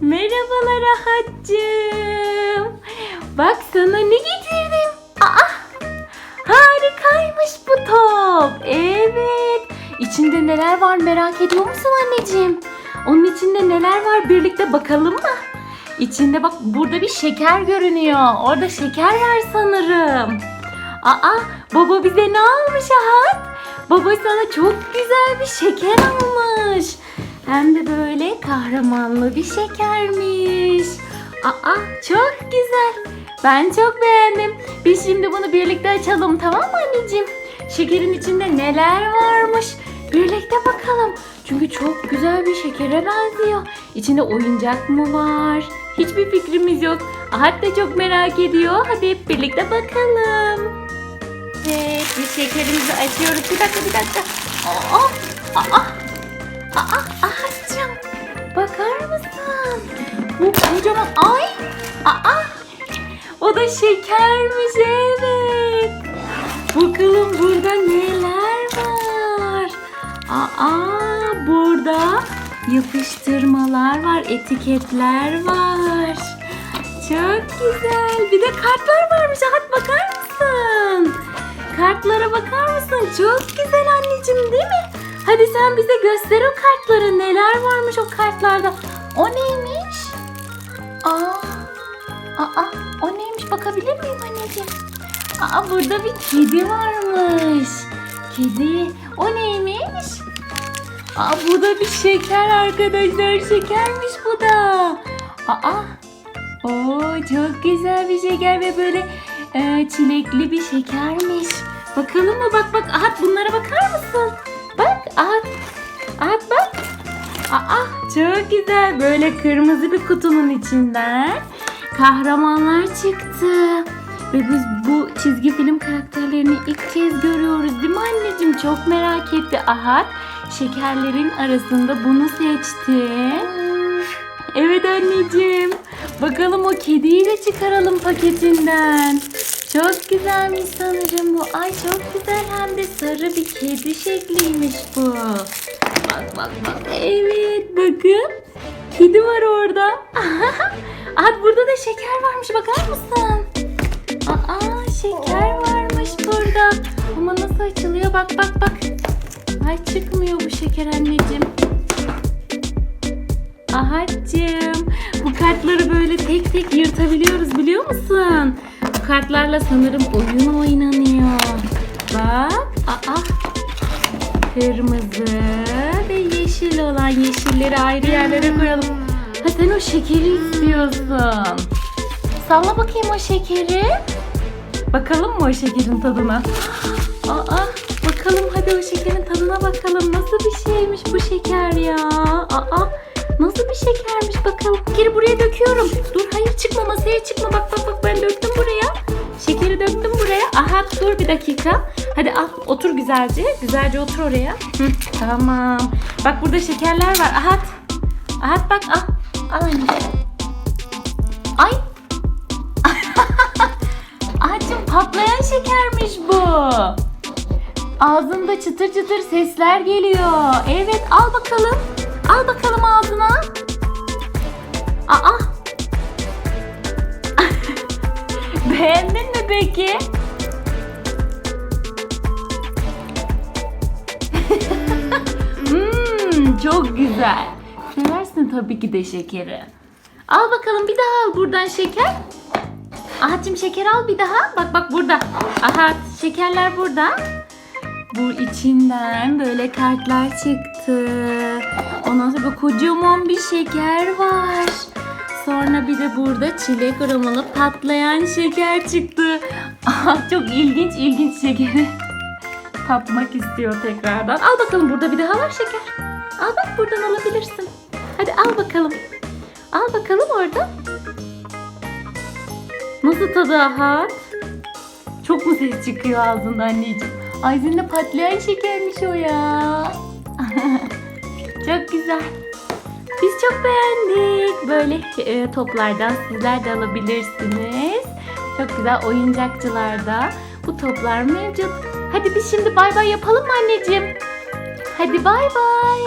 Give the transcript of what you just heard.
Merhabalar Ahat'cığım. Bak sana ne getirdim. Aa, harikaymış bu top. Evet. İçinde neler var merak ediyor musun anneciğim? Onun içinde neler var birlikte bakalım mı? İçinde bak burada bir şeker görünüyor. Orada şeker var sanırım. Aa, baba bize ne almış Ahat? Baba sana çok güzel bir şeker almış. Hem de böyle kahramanlı bir şekermiş. Aa, çok güzel. Ben çok beğendim. Biz şimdi bunu birlikte açalım, tamam mı anneciğim? Şekerin içinde neler varmış? Birlikte bakalım. Çünkü çok güzel bir şekere benziyor. İçinde oyuncak mı var? Hiçbir fikrimiz yok. Ahat da çok merak ediyor. Hadi hep birlikte bakalım. Evet, biz şekerimizi açıyoruz. Bir dakika. Ahat'cığım, bakar mısın? Bu kocaman, o da şekermiş, evet. Bakalım burada neler var? Burada yapıştırmalar var, etiketler var. Çok güzel. Bir de kartlar varmış. Ahat, bakar mısın? Kartlara bakar mısın? Çok güzel anneciğim, değil mi? Hadi sen bize göster o kartları. Neler varmış o kartlarda? O neymiş? O neymiş? Bakabilir miyim anneciğim? Burada bir kedi varmış. Kedi. O neymiş? Burada bir şeker arkadaşlar. Şekermiş bu da. Çok güzel bir şeker ve böyle çilekli bir şekermiş. Bakalım mı? Bak. Ahat, bunlara bakar mısın? Bak Ahat bak. Çok güzel. Böyle kırmızı bir kutunun içinden kahramanlar çıktı. Ve biz bu çizgi film karakterlerini ilk kez görüyoruz, değil mi anneciğim? Çok merak etti Ahat. Şekerlerin arasında bunu seçti. Evet anneciğim. Bakalım o kediyi de çıkaralım paketinden. Çok güzelmiş sanırım bu. Ay, çok güzel, hem de sarı bir kedi şekliymiş bu. Bak. Evet, bakın. Kedi var orada. Burada da şeker varmış, bakar mısın? Şeker varmış burada. Ama nasıl açılıyor? Bak. Ay, çıkmıyor bu şeker anneciğim. Ahat'cığım, bu kartları böyle tek tek yırtabiliyoruz, biliyor musun? Bu kartlarla sanırım oyun oynanıyor. Bak. Kırmızı ve yeşil olan, yeşilleri ayrı yerlere koyalım. Ha, sen o şekeri istiyorsun. Salla bakayım o şekeri. Bakalım mı o şekerin tadına? Bakalım, hadi o şekerin tadına bakalım. Nasıl bir şeymiş bu şeker ya? Nasıl bir şekermiş bakalım. Şekeri buraya döküyorum. Dur, hayır, çıkma, masaya çıkma. Bak, ben döktüm buraya. Şekeri döktüm buraya. Ahat, dur bir dakika. Hadi al, otur güzelce. Güzelce otur oraya. Tamam. Bak, burada şekerler var. Ahat bak, al. Al anne. Ay. Ahat'cığım, patlayan şekermiş bu. Ağzında çıtır çıtır sesler geliyor. Evet, al bakalım. Al bakalım ağzına. Beğendin mi peki? Çok güzel. Seversin tabii ki de şekeri. Al bakalım, bir daha al buradan şeker. Ahat'cığım, şeker al bir daha. Bak burada. Ahat, şekerler burada. Bu içinden böyle kartlar çıktı. Ondan sonra kocaman bir şeker var. Sonra bir de burada çilek aromalı patlayan şeker çıktı. Çok ilginç şekeri. Tatmak istiyor tekrardan. Al bakalım, burada bir daha var şeker. Al bak, buradan alabilirsin. Hadi al bakalım. Al bakalım orada. Nasıl tadı Ahat? Çok mu ses çıkıyor ağzında anneciğim? Ağzında patlayan şekermiş o ya. Çok güzel. Biz çok beğendik. Böyle toplardan sizler de alabilirsiniz. Çok güzel oyuncakçılarda bu toplar mevcut. Hadi biz şimdi bay bay yapalım mı anneciğim? Hadi bay bay.